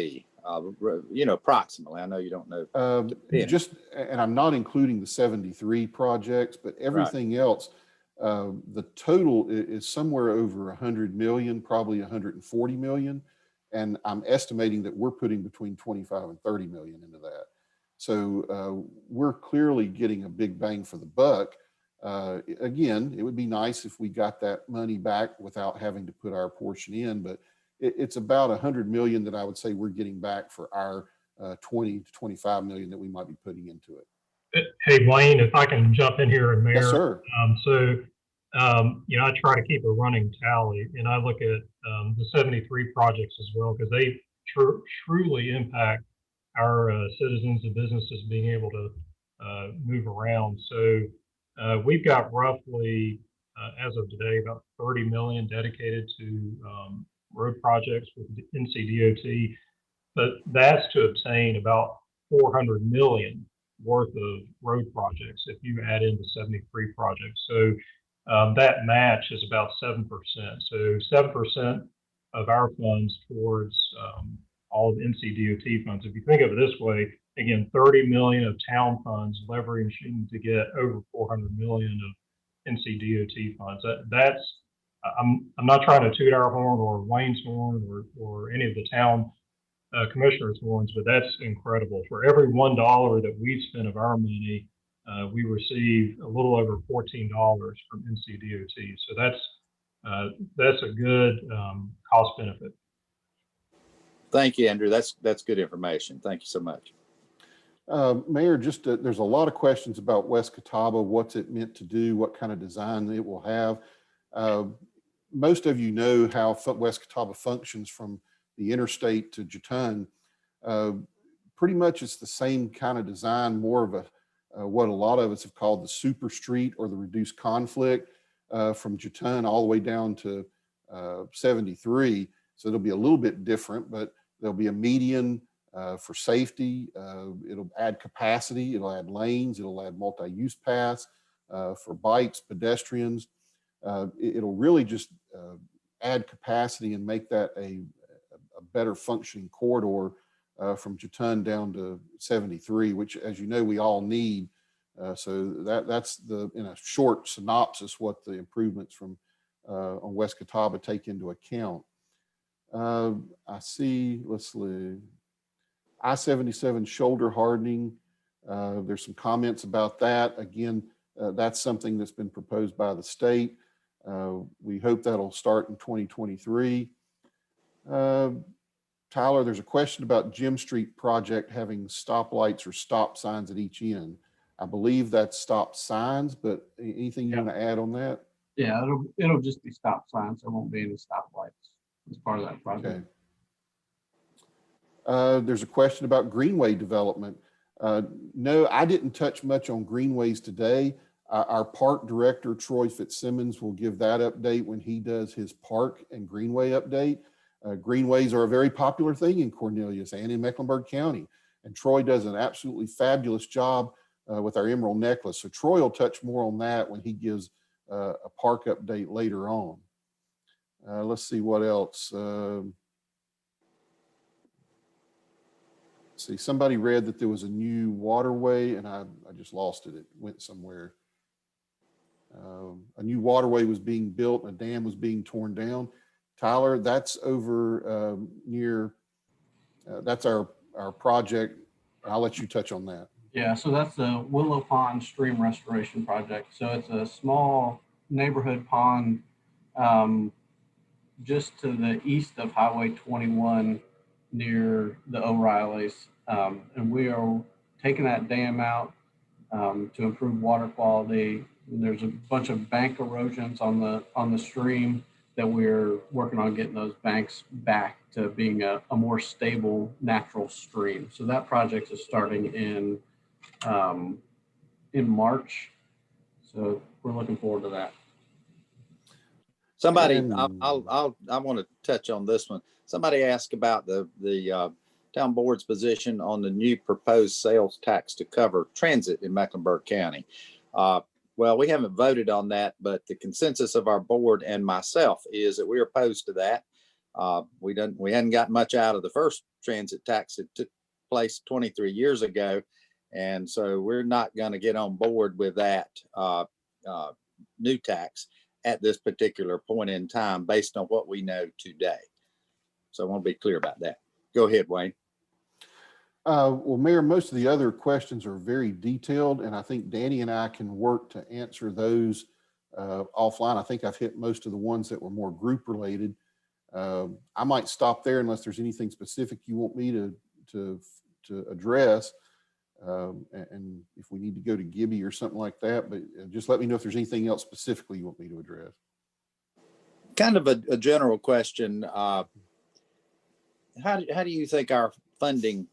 [SPEAKER 3] Approximately. I know you don't know.
[SPEAKER 6] And I'm not including the 73 projects, but everything else, the total is somewhere over 100 million, probably 140 million. And I'm estimating that we're putting between 25 and 30 million into that. So we're clearly getting a big bang for the buck. Again, it would be nice if we got that money back without having to put our portion in, but it's about 100 million that I would say we're getting back for our 20 to 25 million that we might be putting into it.
[SPEAKER 8] Hey, Wayne, if I can jump in here, and Mayor.
[SPEAKER 6] Yes, sir.
[SPEAKER 8] I try to keep a running tally, and I look at the 73 projects as well, because they truly impact our citizens and businesses being able to move around. So we've got roughly, as of today, about 30 million dedicated to road projects with NCDOT, but that's to obtain about 400 million worth of road projects if you add in the 73 projects. So that match is about 7%. So 7% of our funds towards all of NCDOT funds. If you think of it this way, again, 30 million of town funds leveraging to get over 400 million of NCDOT funds. I'm not trying to toot our horn or Wayne's horn or any of the town commissioners' horns, but that's incredible. For every $1 that we spend of our money, we receive a little over $14 from NCDOT. So that's a good cost benefit.
[SPEAKER 3] Thank you, Andrew. That's good information. Thank you so much.
[SPEAKER 6] Mayor, just there's a lot of questions about West Catawba, what's it meant to do, what kind of design it will have. Most of you know how West Catawba functions from the interstate to Jatun. Pretty much it's the same kind of design, more of what a lot of us have called the super street or the reduced conflict from Jatun all the way down to 73. So it'll be a little bit different, but there'll be a median for safety. It'll add capacity, it'll add lanes, it'll add multi-use paths for bikes, pedestrians. It'll really just add capacity and make that a better functioning corridor from Jatun down to 73, which, as you know, we all need. So that's in a short synopsis, what the improvements from on West Catawba take into account. I see, let's see, I-77 shoulder hardening. There's some comments about that. Again, that's something that's been proposed by the state. We hope that'll start in 2023. Tyler, there's a question about Jim Street project having stoplights or stop signs at each end. I believe that's stop signs, but anything you want to add on that?
[SPEAKER 7] Yeah, it'll just be stop signs. There won't be any stoplights as part of that project.
[SPEAKER 6] Okay. There's a question about greenway development. No, I didn't touch much on greenways today. Our park director, Troy Fitzsimmons, will give that update when he does his park and greenway update. Greenways are a very popular thing in Cornelius and in Mecklenburg County. And Troy does an absolutely fabulous job with our Emerald Necklace. So Troy will touch more on that when he gives a park update later on. Let's see what else. See, somebody read that there was a new waterway and I just lost it. It went somewhere. A new waterway was being built and a dam was being torn down. Tyler, that's over near, that's our project. I'll let you touch on that.
[SPEAKER 7] Yeah, so that's the Willow Pond Stream Restoration Project. So it's a small neighborhood pond just to the east of Highway 21 near the O'Reillys. And we are taking that dam out to improve water quality. And there's a bunch of bank erosions on the stream that we're working on getting those banks back to being a more stable natural stream. So that project is starting in March. So we're looking forward to that.
[SPEAKER 3] Somebody, I want to touch on this one. Somebody asked about the town board's position on the new proposed sales tax to cover transit in Mecklenburg County. Well, we haven't voted on that, but the consensus of our board and myself is that we're opposed to that. We hadn't gotten much out of the first transit tax that took place 23 years ago. And so we're not going to get on board with that new tax at this particular point in time based on what we know today. So I want to be clear about that. Go ahead, Wayne.
[SPEAKER 6] Well, Mayor, most of the other questions are very detailed, and I think Danny and I can work to answer those offline. I think I've hit most of the ones that were more group related. I might stop there unless there's anything specific you want me to address. And if we need to go to Gibby or something like that, but just let me know if there's anything else specifically you want me to address.
[SPEAKER 3] Kind of a general question. How do you think our funding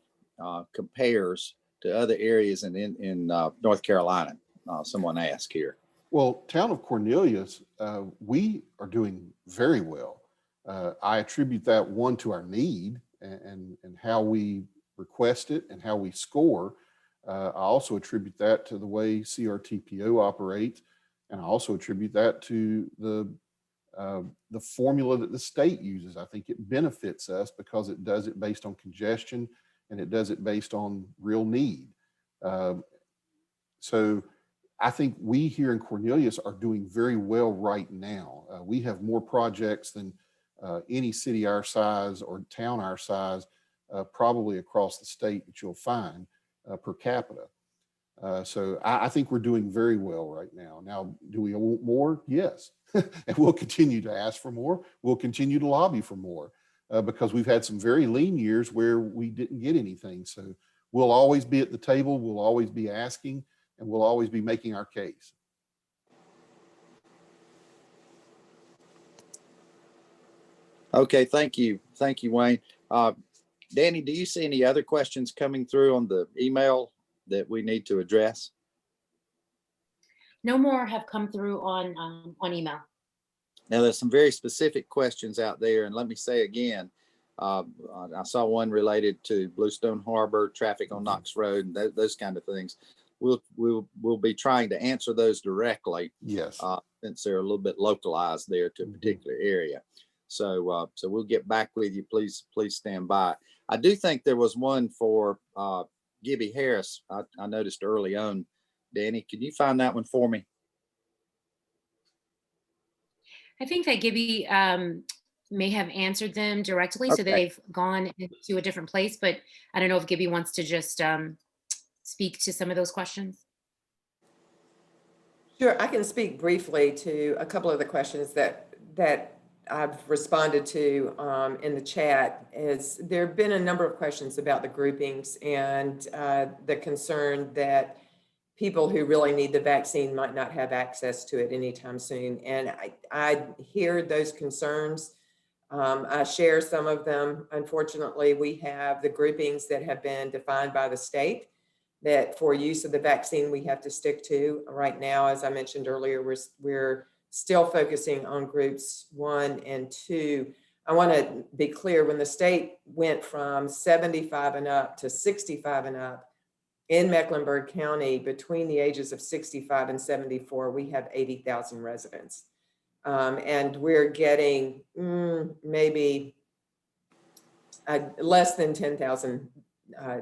[SPEAKER 3] compares to other areas in North Carolina? Someone asked here.
[SPEAKER 6] Well, town of Cornelius, we are doing very well. I attribute that one to our need and how we request it and how we score. I also attribute that to the way CRTPO operates, and I also attribute that to the the formula that the state uses. I think it benefits us because it does it based on congestion and it does it based on real need. So I think we here in Cornelius are doing very well right now. We have more projects than any city our size or town our size, probably across the state that you'll find per capita. So I think we're doing very well right now. Now, do we want more? Yes. And we'll continue to ask for more. We'll continue to lobby for more because we've had some very lean years where we didn't get anything. So we'll always be at the table. We'll always be asking, and we'll always be making our case.
[SPEAKER 3] Okay, thank you. Thank you, Wayne. Danny, do you see any other questions coming through on the email that we need to address?
[SPEAKER 2] No more have come through on email.
[SPEAKER 3] Now, there's some very specific questions out there, and let me say again, I saw one related to Bluestone Harbor, traffic on Knox Road, and those kind of things. We'll be trying to answer those directly.
[SPEAKER 6] Yes.
[SPEAKER 3] Since they're a little bit localized there to a particular area. So we'll get back with you. Please stand by. I do think there was one for Gibby Harris. I noticed early on. Danny, can you find that one for me?
[SPEAKER 2] I think that Gibby may have answered them directly, so
[SPEAKER 3] Okay.
[SPEAKER 2] they've gone into a different place, but I don't know if Gibby wants to just speak to some of those questions.
[SPEAKER 4] Sure, I can speak briefly to a couple of the questions that I've responded to in the chat. Is there have been a number of questions about the groupings and the concern that people who really need the vaccine might not have access to it anytime soon. And I hear those concerns. I share some of them. Unfortunately, we have the groupings that have been defined by the state that for use of the vaccine we have to stick to. Right now, as I mentioned earlier, we're still focusing on groups 1 and 2. I want to be clear, when the state went from 75 and up to 65 and up in Mecklenburg County, between the ages of 65 and 74, we have 80,000 residents. And we're getting maybe less than 10,000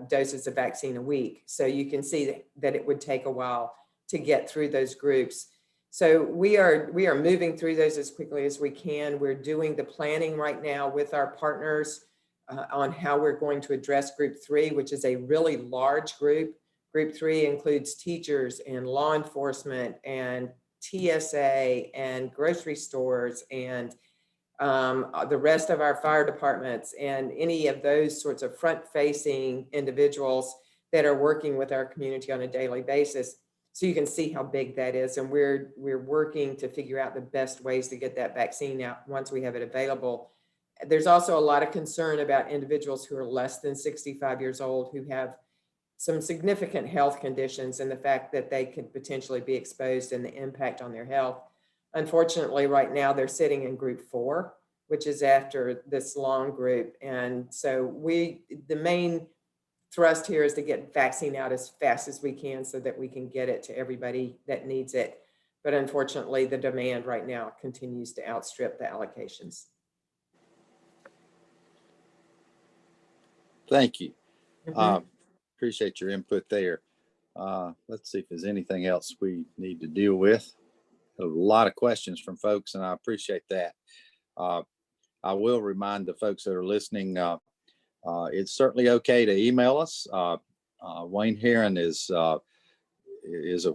[SPEAKER 4] doses of vaccine a week. So you can see that it would take a while to get through those groups. So we are moving through those as quickly as we can. We're doing the planning right now with our partners on how we're going to address group 3, which is a really large group. Group 3 includes teachers and law enforcement and TSA and grocery stores and the rest of our fire departments and any of those sorts of front-facing individuals that are working with our community on a daily basis. So you can see how big that is. And we're working to figure out the best ways to get that vaccine out once we have it available. There's also a lot of concern about individuals who are less than 65 years old who have some significant health conditions and the fact that they could potentially be exposed and the impact on their health. Unfortunately, right now they're sitting in group 4, which is after this long group. And so the main thrust here is to get vaccine out as fast as we can so that we can get it to everybody that needs it. But unfortunately, the demand right now continues to outstrip the allocations.
[SPEAKER 3] Thank you.
[SPEAKER 4] Mm-hmm.
[SPEAKER 3] Appreciate your input there. Let's see if there's anything else we need to deal with. A lot of questions from folks, and I appreciate that. I will remind the folks that are listening, it's certainly okay to email us. Wayne Heron is a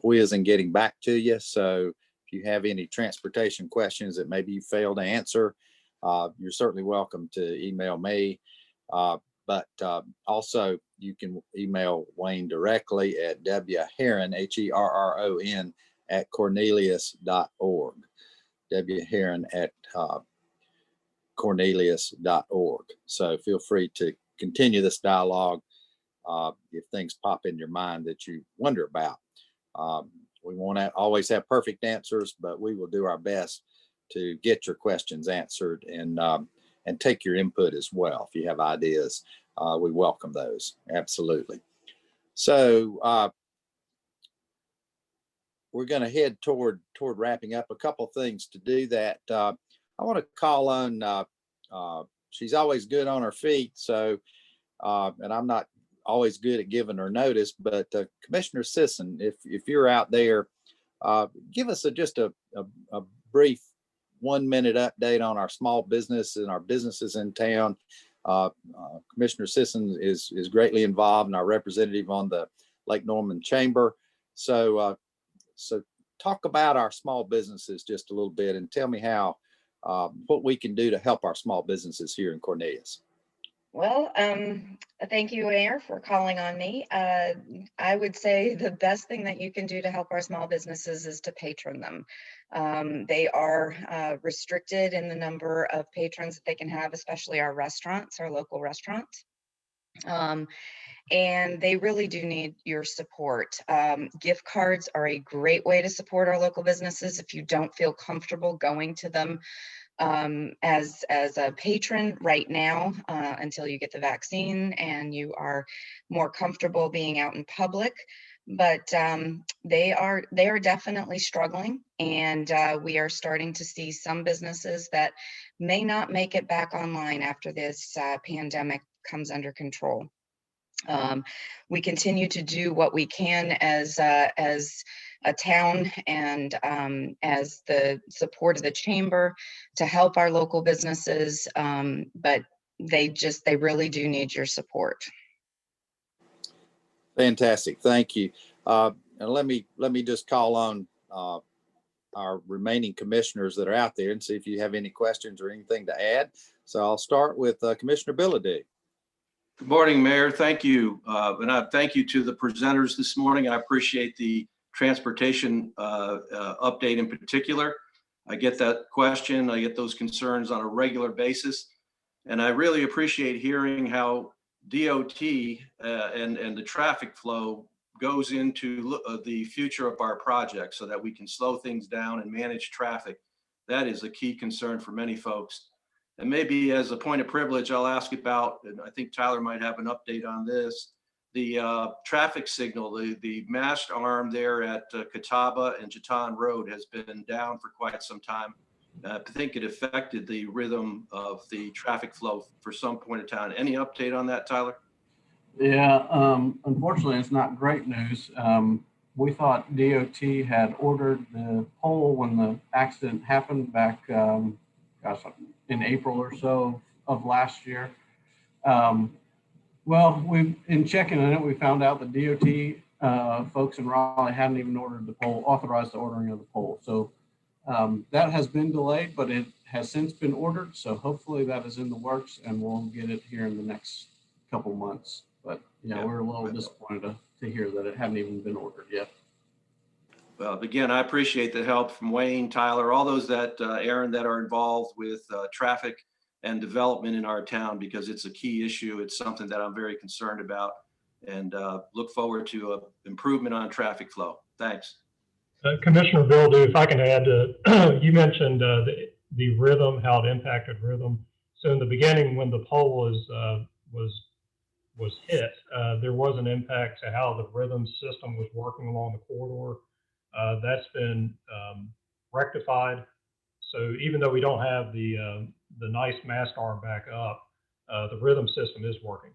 [SPEAKER 3] whiz in getting back to you. So if you have any transportation questions that maybe you failed to answer, you're certainly welcome to email me. But also you can email Wayne directly at wheron, HERRON, at cornelius.org. wheron at cornelius.org. So feel free to continue this dialogue if things pop in your mind that you wonder about. We won't always have perfect answers, but we will do our best to get your questions answered and take your input as well. If you have ideas, we welcome those. Absolutely. So we're going to head toward wrapping up. A couple of things to do that. I want to call on, she's always good on her feet. So, and I'm not always good at giving her notice, but Commissioner Sisson, if you're out there, give us just a brief 1-minute update on our small business and our businesses in town. Commissioner Sisson is greatly involved and our representative on the Lake Norman Chamber. So, so talk about our small businesses just a little bit and tell me how, what we can do to help our small businesses here in Cornelius.
[SPEAKER 9] Well, thank you, Mayor, for calling on me. I would say the best thing that you can do to help our small businesses is to patron them. They are restricted in the number of patrons that they can have, especially our restaurants, our local restaurants. And they really do need your support. Gift cards are a great way to support our local businesses if you don't feel comfortable going to them as a patron right now until you get the vaccine and you are more comfortable being out in public. But they are definitely struggling, and we are starting to see some businesses that may not make it back online after this pandemic comes under control. We continue to do what we can as a town and as the support of the chamber to help our local businesses, but they really do need your support.
[SPEAKER 3] Fantastic, thank you. And let me just call on our remaining commissioners that are out there and see if you have any questions or anything to add. So I'll start with Commissioner Bilodeau.
[SPEAKER 10] Good morning, Mayor. Thank you. And I thank you to the presenters this morning. I appreciate the transportation update in particular. I get that question. I get those concerns on a regular basis. And I really appreciate hearing how DOT and the traffic flow goes into the future of our project so that we can slow things down and manage traffic. That is a key concern for many folks. And maybe as a point of privilege, I'll ask about, and I think Tyler might have an update on this, the traffic signal, the mast arm there at Catawba and Jatan Road has been down for quite some time. I think it affected the rhythm of the traffic flow for some point in time. Any update on that, Tyler?
[SPEAKER 7] Yeah, unfortunately, it's not great news. We thought DOT had ordered the pole when the accident happened back, in April or so of last year. Well, in checking on it, we found out that DOT folks in Raleigh hadn't even ordered the pole, authorized the ordering of the pole. So that has been delayed, but it has since been ordered. So hopefully that is in the works and we'll get it here in the next couple months. But yeah, we're a little disappointed to hear that it hadn't even been ordered yet.
[SPEAKER 10] Well, again, I appreciate the help from Wayne, Tyler, all those that, Aaron, that are involved with traffic and development in our town, because it's a key issue. It's something that I'm very concerned about and look forward to improvement on traffic flow. Thanks.
[SPEAKER 8] Commissioner Bilodeau, if I can add, you mentioned the rhythm, how it impacted rhythm. So in the beginning, when the pole was hit, there was an impact to how the rhythm system was working along the corridor. That's been rectified. So even though we don't have the nice mast arm back up, the rhythm system is working.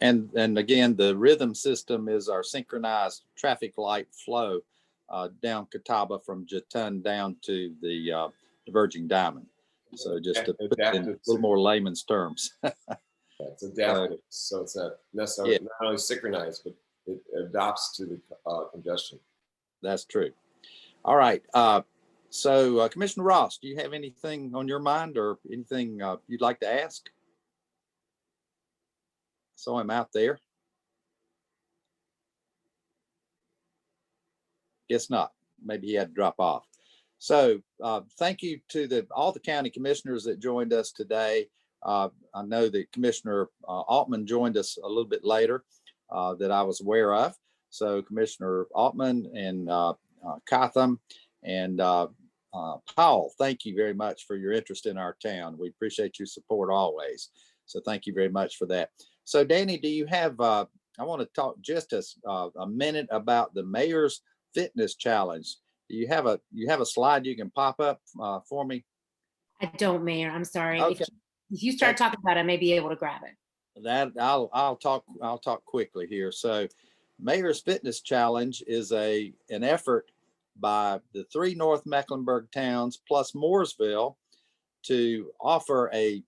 [SPEAKER 3] And again, the rhythm system is our synchronized traffic light flow down Catawba from Jatan down to the Diverging Diamond. So just to put it in a little more layman's terms.
[SPEAKER 5] It's adaptive, so it's not necessarily not only synchronized, but it adapts to the congestion.
[SPEAKER 3] That's true. All right. So Commissioner Ross, do you have anything on your mind or anything you'd like to ask? Saw him out there. Guess not. Maybe he had to drop off. So thank you to all the county commissioners that joined us today. I know that Commissioner Altman joined us a little bit later that I was aware of. So Commissioner Altman and Cotham and Powell, thank you very much for your interest in our town. We appreciate your support always. So thank you very much for that. So Danny, do you have, I want to talk just a minute about the Mayor's Fitness Challenge. you have a slide you can pop up for me?
[SPEAKER 2] I don't, Mayor. I'm sorry.
[SPEAKER 3] Okay.
[SPEAKER 2] If you start talking about it, I may be able to grab it.
[SPEAKER 3] That I'll talk quickly here. So Mayor's Fitness Challenge is an effort by the 3 North Mecklenburg towns plus Mooresville to offer a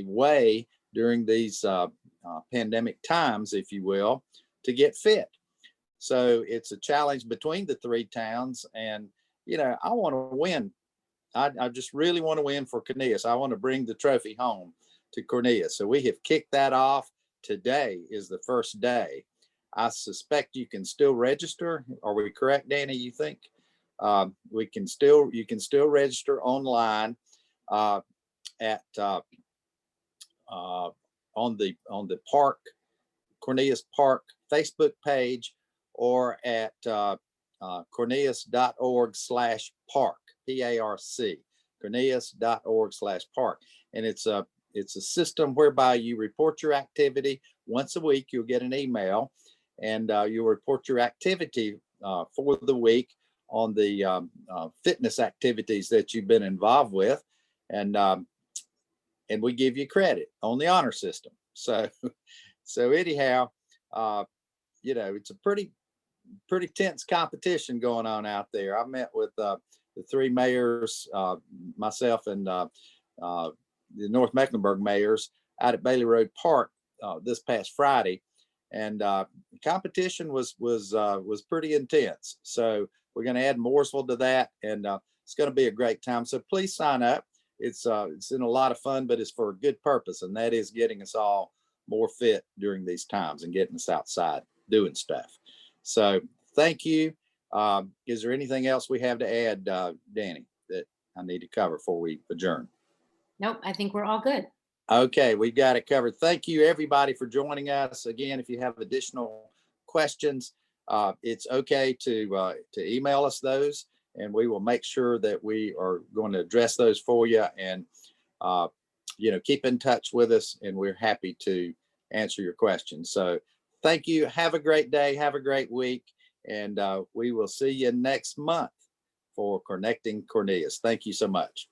[SPEAKER 3] way during these pandemic times, if you will, to get fit. So it's a challenge between the 3 towns, and I want to win. I just really want to win for Cornelius. I want to bring the trophy home to Cornelius. So we have kicked that off. Today is the first day. I suspect you can still register. Are we correct, Danny? You think you can still register online at on the park, Cornelius Park Facebook page, or at cornelius.org/park, PARC, cornelius.org/park. And it's a system whereby you report your activity once a week. You'll get an email, and you'll report your activity for the week on the fitness activities that you've been involved with, and we give you credit on the honor system. So anyhow, it's a pretty tense competition going on out there. I met with the 3 mayors, myself, and the North Mecklenburg mayors out at Bailey Road Park this past Friday, and the competition was pretty intense. So we're going to add Mooresville to that, and it's going to be a great time. So please sign up. It's in a lot of fun, but it's for a good purpose, and that is getting us all more fit during these times and getting us outside doing stuff. So thank you. Is there anything else we have to add, Danny, that I need to cover before we adjourn?
[SPEAKER 2] Nope, I think we're all good.
[SPEAKER 3] Okay, we've got it covered. Thank you, everybody, for joining us. Again, if you have additional questions, it's okay to email us those, and we will make sure that we are going to address those for you. And keep in touch with us, and we're happy to answer your questions. So thank you. Have a great day. Have a great week. And we will see you next month for Connecting Cornelius. Thank you so much.